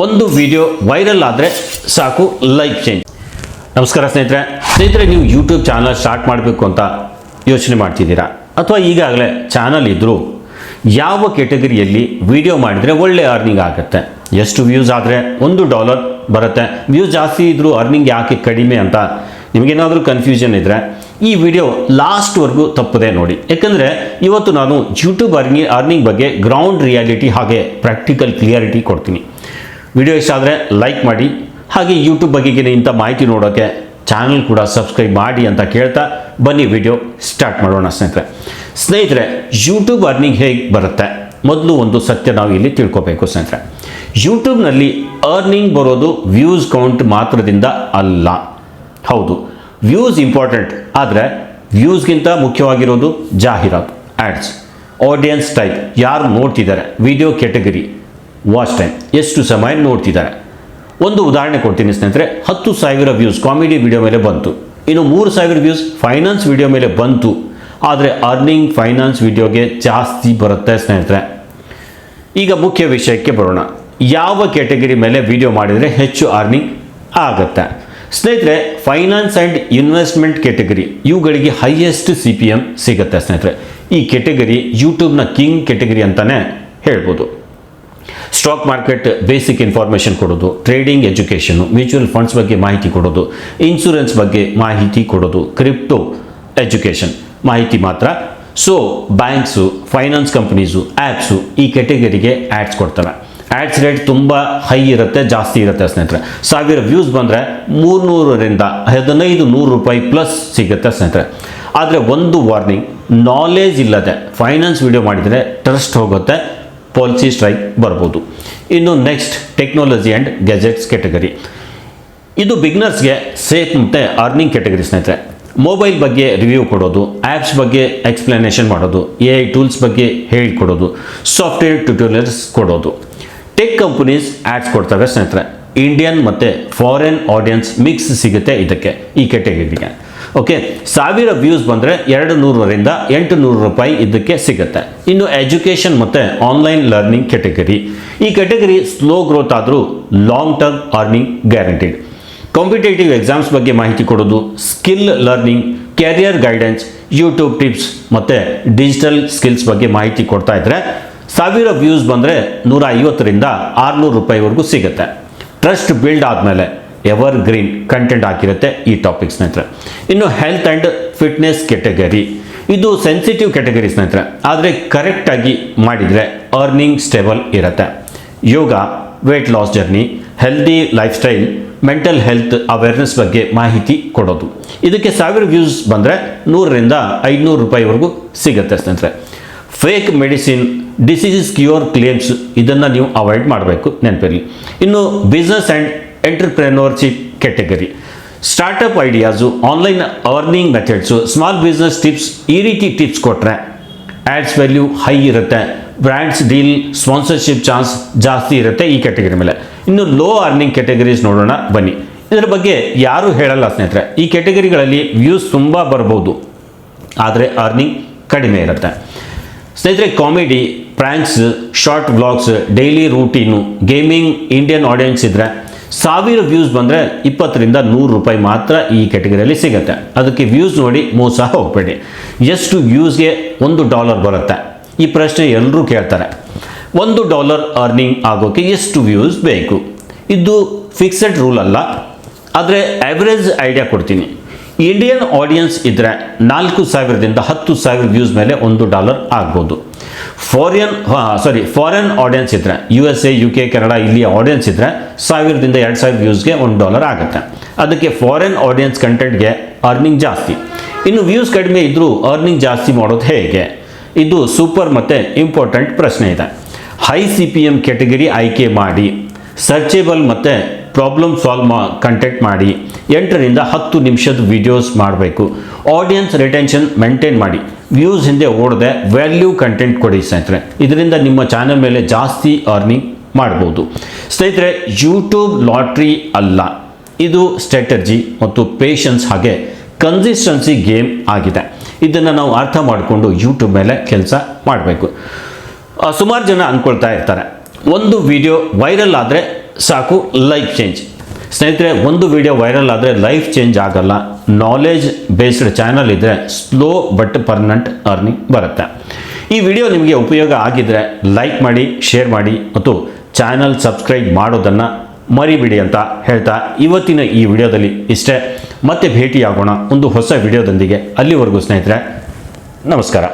ಒಂದು video viral ಆದರೆ ಸಾಕು ಲೈಫ್ ಚೇಂಜ್. ನಮಸ್ಕಾರ ಸ್ನೇಹಿತರೆ, ನೀವು ಯೂಟ್ಯೂಬ್ ಚಾನಲ್ ಸ್ಟಾರ್ಟ್ ಮಾಡಬೇಕು ಅಂತ ಯೋಚನೆ ಮಾಡ್ತಿದ್ದೀರಾ ಅಥವಾ ಈಗಾಗಲೇ ಚಾನಲ್ ಇದ್ದರೂ ಯಾವ ಕೆಟಗರಿಯಲ್ಲಿ ವಿಡಿಯೋ ಮಾಡಿದರೆ ಒಳ್ಳೆ ಅರ್ನಿಂಗ್ ಆಗುತ್ತೆ, ಎಷ್ಟು ವ್ಯೂಸ್ ಆದರೆ $1 ಬರುತ್ತೆ, ವ್ಯೂಸ್ ಜಾಸ್ತಿ ಇದ್ದರೂ ಅರ್ನಿಂಗ್ ಯಾಕೆ ಕಡಿಮೆ ಅಂತ ನಿಮಗೇನಾದರೂ ಕನ್ಫ್ಯೂಷನ್ ಇದ್ದರೆ ಈ ವಿಡಿಯೋ ಲಾಸ್ಟ್ವರೆಗೂ ತಪ್ಪದೆ ನೋಡಿ. ಯಾಕಂದರೆ ಇವತ್ತು ನಾನು ಯೂಟ್ಯೂಬ್ ಅರ್ನಿಂಗ್ ಬಗ್ಗೆ ಗ್ರೌಂಡ್ ರಿಯಾಲಿಟಿ ಹಾಗೆ ಪ್ರಾಕ್ಟಿಕಲ್ ಕ್ಲಿಯರಿಟಿ ಕೊಡ್ತೀನಿ. ವಿಡಿಯೋ ಇಷ್ಟ ಆದರೆ ಲೈಕ್ ಮಾಡಿ, ಹಾಗೆ ಯೂಟ್ಯೂಬ್ ಬಗೆಗಿನ ಇಂಥ ಮಾಹಿತಿ ನೋಡೋಕ್ಕೆ ಚಾನಲ್ ಕೂಡ ಸಬ್ಸ್ಕ್ರೈಬ್ ಮಾಡಿ ಅಂತ ಕೇಳ್ತಾ ಬನ್ನಿ ವಿಡಿಯೋ ಸ್ಟಾರ್ಟ್ ಮಾಡೋಣ. ಸ್ನೇಹಿತರೆ, ಯೂಟ್ಯೂಬ್ ಅರ್ನಿಂಗ್ ಹೇಗೆ ಬರುತ್ತೆ ಮೊದಲು ಒಂದು ಸತ್ಯ ನಾವು ಇಲ್ಲಿ ತಿಳ್ಕೊಬೇಕು ಸ್ನೇಹಿತರೆ. ಯೂಟ್ಯೂಬ್ನಲ್ಲಿ ಅರ್ನಿಂಗ್ ಬರೋದು ವ್ಯೂಸ್ ಕೌಂಟ್ ಮಾತ್ರದಿಂದ ಅಲ್ಲ. ಹೌದು, ವ್ಯೂಸ್ ಇಂಪಾರ್ಟೆಂಟ್, ಆದರೆ ವ್ಯೂಸ್ಗಿಂತ ಮುಖ್ಯವಾಗಿರೋದು ಜಾಹೀರಾತು, ಆ್ಯಡ್ಸ್, ಆಡಿಯನ್ಸ್ ಟೈಪ್, ಯಾರು ನೋಡ್ತಿದ್ದಾರೆ, ವಿಡಿಯೋ ಕೆಟಗರಿ, ವಾಚ್ ಟೈಮ್, ಎಷ್ಟು ಸಮಯ ನೋಡ್ತಿದ್ದಾರೆ. ಒಂದು ಉದಾಹರಣೆ ಕೊಡ್ತೀನಿ ಸ್ನೇಹಿತರೆ. 10,000 ವ್ಯೂಸ್ ಕಾಮಿಡಿ ವಿಡಿಯೋ ಮೇಲೆ ಬಂತು, ಇನ್ನು 3,000 ವ್ಯೂಸ್ ಫೈನಾನ್ಸ್ ವಿಡಿಯೋ ಮೇಲೆ ಬಂತು. ಆದರೆ ಅರ್ನಿಂಗ್ ಫೈನಾನ್ಸ್ ವಿಡಿಯೋಗೆ ಜಾಸ್ತಿ ಬರುತ್ತೆ ಸ್ನೇಹಿತರೆ. ಈಗ ಮುಖ್ಯ ವಿಷಯಕ್ಕೆ ಬರೋಣ. ಯಾವ ಕೆಟಗರಿ ಮೇಲೆ ವಿಡಿಯೋ ಮಾಡಿದರೆ ಹೆಚ್ಚು ಅರ್ನಿಂಗ್ ಆಗುತ್ತೆ? ಸ್ನೇಹಿತರೆ, ಫೈನಾನ್ಸ್ ಆ್ಯಂಡ್ ಇನ್ವೆಸ್ಟ್ಮೆಂಟ್ ಕೆಟಗರಿ, ಇವುಗಳಿಗೆ ಹೈಯೆಸ್ಟ್ CPM ಸಿಗುತ್ತೆ ಸ್ನೇಹಿತರೆ. ಈ ಕೆಟಗರಿ ಯೂಟ್ಯೂಬ್ನ ಕಿಂಗ್ ಕೆಟಗರಿ ಅಂತಲೇ ಹೇಳ್ಬೋದು. ಸ್ಟಾಕ್ ಮಾರ್ಕೆಟ್ ಬೇಸಿಕ್ ಇನ್ಫಾರ್ಮೇಷನ್ ಕೊಡೋದು, ಟ್ರೇಡಿಂಗ್ ಎಜುಕೇಷನು, ಮ್ಯೂಚುವಲ್ ಫಂಡ್ಸ್ ಬಗ್ಗೆ ಮಾಹಿತಿ ಕೊಡೋದು, ಇನ್ಶೂರೆನ್ಸ್ ಬಗ್ಗೆ ಮಾಹಿತಿ ಕೊಡೋದು, ಕ್ರಿಪ್ಟೋ ಎಜುಕೇಷನ್ ಮಾಹಿತಿ ಮಾತ್ರ. So banks, finance companies, apps ಈ ಕೆಟಗರಿಗೆ ಆ್ಯಡ್ಸ್ ಕೊಡ್ತವೆ. ಆ್ಯಡ್ಸ್ ರೇಟ್ ತುಂಬ ಹೈ ಇರುತ್ತೆ, ಜಾಸ್ತಿ ಇರುತ್ತೆ ಸ್ನೇಹಿತರೆ. 1000 ವ್ಯೂಸ್ ಬಂದರೆ $300ರಿಂದ $1,500 ಪ್ಲಸ್ ಸಿಗುತ್ತೆ ಸ್ನೇಹಿತರೆ. ಆದರೆ ಒಂದು ವಾರ್ನಿಂಗ್, ನಾಲೆಜ್ ಇಲ್ಲದೆ ಫೈನಾನ್ಸ್ ವಿಡಿಯೋ ಮಾಡಿದರೆ ಟ್ರಸ್ಟ್ ಹೋಗುತ್ತೆ, ಪಾಲಿಸಿ ಸ್ಟ್ರೈಕ್ ಬರ್ಬೋದು. ಇನ್ನು next, technology and gadgets category. ಇದು ಬಿಗ್ನರ್ಸ್ಗೆ ಸೇಫ್ ಮತ್ತು ಅರ್ನಿಂಗ್ ಕೆಟಗರಿ ಸ್ನೇಹಿತರೆ. ಮೊಬೈಲ್ ಬಗ್ಗೆ ರಿವ್ಯೂ ಕೊಡೋದು, ಆ್ಯಪ್ಸ್ ಬಗ್ಗೆ ಎಕ್ಸ್ಪ್ಲನೇಷನ್ ಮಾಡೋದು, AI ಟೂಲ್ಸ್ ಬಗ್ಗೆ ಹೇಳಿಕೊಡೋದು, ಸಾಫ್ಟ್ವೇರ್ ಟ್ಯುಟೋರಿಯಲ್ಸ್ ಕೊಡೋದು. ಟೆಕ್ ಕಂಪನೀಸ್ ಆ್ಯಡ್ಸ್ ಕೊಡ್ತವೆ ಸ್ನೇಹಿತರೆ. ಇಂಡಿಯನ್ ಮತ್ತು ಫಾರಿನ್ ಆಡಿಯನ್ಸ್ ಮಿಕ್ಸ್ ಸಿಗುತ್ತೆ ಇದಕ್ಕೆ, ಈ ಕೆಟಗರಿಗೆ. ಓಕೆ, 1000 ವ್ಯೂಸ್ ಬಂದರೆ $200ರಿಂದ $800 ಇದಕ್ಕೆ ಸಿಗುತ್ತೆ. ಇನ್ನು ಎಜುಕೇಷನ್ ಮತ್ತು ಆನ್ಲೈನ್ ಲರ್ನಿಂಗ್ ಕೆಟಗರಿ. ಈ ಕೆಟಗರಿ ಸ್ಲೋ ಗ್ರೋತ್ ಆದರೂ long term earning guaranteed. Competitive exams ಬಗ್ಗೆ ಮಾಹಿತಿ ಕೊಡೋದು, skill learning, carrier guidance, YouTube tips ಮತ್ತು ಡಿಜಿಟಲ್ ಸ್ಕಿಲ್ಸ್ ಬಗ್ಗೆ ಮಾಹಿತಿ ಕೊಡ್ತಾ ಇದ್ದರೆ 1000 ವ್ಯೂಸ್ ಬಂದರೆ $150ರಿಂದ $600ವರೆಗೂ ಸಿಗುತ್ತೆ. ಟ್ರಸ್ಟ್ ಬಿಲ್ಡ್ ಆದಮೇಲೆ ಎವರ್ ಗ್ರೀನ್ ಕಂಟೆಂಟ್ ಆಗಿರುತ್ತೆ ಈ ಟಾಪಿಕ್ ಸ್ನೇಹಿತರೆ. ಇನ್ನು ಹೆಲ್ತ್ ಆ್ಯಂಡ್ ಫಿಟ್ನೆಸ್ ಕೆಟಗರಿ, ಇದು ಸೆನ್ಸಿಟಿವ್ ಕೆಟಗರಿ ಸ್ನೇಹಿತರೆ. ಆದರೆ ಕರೆಕ್ಟಾಗಿ ಮಾಡಿದರೆ ಅರ್ನಿಂಗ್ ಸ್ಟೇಬಲ್ ಇರುತ್ತೆ. Yoga, weight loss journey, healthy lifestyle, mental health awareness ಬಗ್ಗೆ ಮಾಹಿತಿ ಕೊಡೋದು. ಇದಕ್ಕೆ 1000 ವ್ಯೂಸ್ ಬಂದರೆ $100ರಿಂದ $500ವರೆಗೂ ಸಿಗುತ್ತೆ ಸ್ನೇಹಿತರೆ. Fake medicine, disease cure claims, ಇದನ್ನು ನೀವು ಅವಾಯ್ಡ್ ಮಾಡಬೇಕು, ನೆನಪಿರಲಿ. ಇನ್ನು business and entrepreneurship category. Startup ideas, online earning methods, small business tips, ಈ ರೀತಿ ಟಿಪ್ಸ್ ಕೊಟ್ಟರೆ ಆ್ಯಡ್ಸ್ ವ್ಯಾಲ್ಯೂ ಹೈ ಇರುತ್ತೆ. ಬ್ರ್ಯಾಂಡ್ಸ್ ಡೀಲ್, ಸ್ಪಾನ್ಸರ್ಶಿಪ್ ಚಾನ್ಸ್ ಜಾಸ್ತಿ ಇರುತ್ತೆ ಈ ಕೆಟಗರಿ ಮೇಲೆ. ಇನ್ನು ಲೋ ಅರ್ನಿಂಗ್ ಕೆಟಗರೀಸ್ ನೋಡೋಣ ಬನ್ನಿ. ಇದರ ಬಗ್ಗೆ ಯಾರೂ ಹೇಳಲ್ಲ ಸ್ನೇಹಿತರೆ. ಈ ಕೆಟಗರಿಗಳಲ್ಲಿ ವ್ಯೂಸ್ ತುಂಬ ಬರ್ಬೋದು, ಆದರೆ ಅರ್ನಿಂಗ್ ಕಡಿಮೆ ಇರುತ್ತೆ ಸ್ನೇಹಿತರೆ. Comedy, ಪ್ರ್ಯಾಂಕ್ಸ್, short vlogs, daily routine, gaming, Indian audience ಇದ್ದರೆ 1000 ವ್ಯೂಸ್ ಬಂದರೆ $20ರಿಂದ $100 ಮಾತ್ರ ಈ ಕೆಟಗರಿಯಲ್ಲಿ ಸಿಗುತ್ತೆ. ಅದಕ್ಕೆ ವ್ಯೂಸ್ ನೋಡಿ ಮೋಸ ಹೋಗಬೇಡಿ. ಎಷ್ಟು ವ್ಯೂಸ್ಗೆ $1 ಬರುತ್ತೆ? ಈ ಪ್ರಶ್ನೆ ಎಲ್ಲರೂ ಕೇಳ್ತಾರೆ. $1 ಅರ್ನಿಂಗ್ ಆಗೋಕ್ಕೆ ಎಷ್ಟು ವ್ಯೂಸ್ ಬೇಕು? ಇದು ಫಿಕ್ಸೆಡ್ ರೂಲ್ ಅಲ್ಲ, ಆದರೆ ಆ್ಯಾವ್ರೇಜ್ ಐಡಿಯಾ ಕೊಡ್ತೀನಿ. ಇಂಡಿಯನ್ ಆಡಿಯನ್ಸ್ ಇದ್ದರೆ 4,000ದಿಂದ 10,000 ವ್ಯೂಸ್ ಮೇಲೆ $1 ಆಗ್ಬೋದು. ಫಾರಿನ್ ಆಡಿಯನ್ಸ್ ಇದ್ದರೆ USA, UK, ಕೆನಡಾ ಇಲ್ಲಿ ಆಡಿಯನ್ಸ್ ಇದ್ದರೆ 1000ದಿಂದ 2,000 ವ್ಯೂಸ್ಗೆ $1 ಆಗುತ್ತೆ. ಅದಕ್ಕೆ ಫಾರಿನ್ ಆಡಿಯನ್ಸ್ ಕಂಟೆಂಟ್ಗೆ ಅರ್ನಿಂಗ್ ಜಾಸ್ತಿ. ಇನ್ನು ವ್ಯೂಸ್ ಕಡಿಮೆ ಇದ್ದರೂ ಅರ್ನಿಂಗ್ ಜಾಸ್ತಿ ಮಾಡೋದು ಹೇಗೆ? ಇದು ಸೂಪರ್ ಮತ್ತು ಇಂಪಾರ್ಟೆಂಟ್ ಪ್ರಶ್ನೆ ಇದೆ. ಹೈ CPM ಕೆಟಗರಿ ಆಯ್ಕೆ ಮಾಡಿ, ಸರ್ಚೇಬಲ್ ಮತ್ತು ಪ್ರಾಬ್ಲಮ್ ಸಾಲ್ವ್ ಕಂಟೆಂಟ್ ಮಾಡಿ, 8ರಿಂದ 10 ನಿಮಿಷದ ವಿಡಿಯೋಸ್ ಮಾಡಬೇಕು. ಆಡಿಯನ್ಸ್ ರಿಟೆನ್ಷನ್ ಮೇಂಟೈನ್ ಮಾಡಿ, ವ್ಯೂಸ್ ಹಿಂದೆ ಓಡದೆ ವ್ಯಾಲ್ಯೂ ಕಂಟೆಂಟ್ ಕೊಡಿ ಸ್ನೇಹಿತರೆ. ಇದರಿಂದ ನಿಮ್ಮ ಚಾನಲ್ ಮೇಲೆ ಜಾಸ್ತಿ ಅರ್ನಿಂಗ್ ಮಾಡ್ಬೋದು ಸ್ನೇಹಿತರೆ. ಯೂಟ್ಯೂಬ್ ಲಾಟ್ರಿ ಅಲ್ಲ, ಇದು ಸ್ಟ್ರಾಟಜಿ ಮತ್ತು ಪೇಷನ್ಸ್ ಹಾಗೆ ಕನ್ಸಿಸ್ಟೆನ್ಸಿ ಗೇಮ್ ಆಗಿದೆ. ಇದನ್ನು ನಾವು ಅರ್ಥ ಮಾಡಿಕೊಂಡು ಯೂಟ್ಯೂಬ್ ಮೇಲೆ ಕೆಲಸ ಮಾಡಬೇಕು. ಸುಮಾರು ಜನ ಅಂದ್ಕೊಳ್ತಾ ಇರ್ತಾರೆ, ಒಂದು ವಿಡಿಯೋ ವೈರಲ್ ಆದರೆ ಸಾಕು ಲೈಫ್ ಚೇಂಜ್. ಸ್ನೇಹಿತರೆ, ಒಂದು ವಿಡಿಯೋ ವೈರಲ್ ಆದರೆ ಲೈಫ್ ಚೇಂಜ್ ಆಗಲ್ಲ. ನಾಲೆಜ್ ಬೇಸ್ಡ್ ಚಾನಲ್ ಇದ್ದರೆ ಸ್ಲೋ ಬಟ್ ಪರ್ಮನೆಂಟ್ ಅರ್ನಿಂಗ್ ಬರುತ್ತೆ. ಈ ವಿಡಿಯೋ ನಿಮಗೆ ಉಪಯೋಗ ಆಗಿದ್ದರೆ ಲೈಕ್ ಮಾಡಿ, ಶೇರ್ ಮಾಡಿ ಮತ್ತು ಚಾನಲ್ ಸಬ್ಸ್ಕ್ರೈಬ್ ಮಾಡೋದನ್ನು ಮರಿಬಿಡಿ ಅಂತ ಹೇಳ್ತಾ ಇವತ್ತಿನ ಈ ವಿಡಿಯೋದಲ್ಲಿ ಇಷ್ಟೇ. ಮತ್ತೆ ಭೇಟಿಯಾಗೋಣ ಒಂದು ಹೊಸ ವಿಡಿಯೋದೊಂದಿಗೆ. ಅಲ್ಲಿವರೆಗೂ ಸ್ನೇಹಿತರೆ, ನಮಸ್ಕಾರ.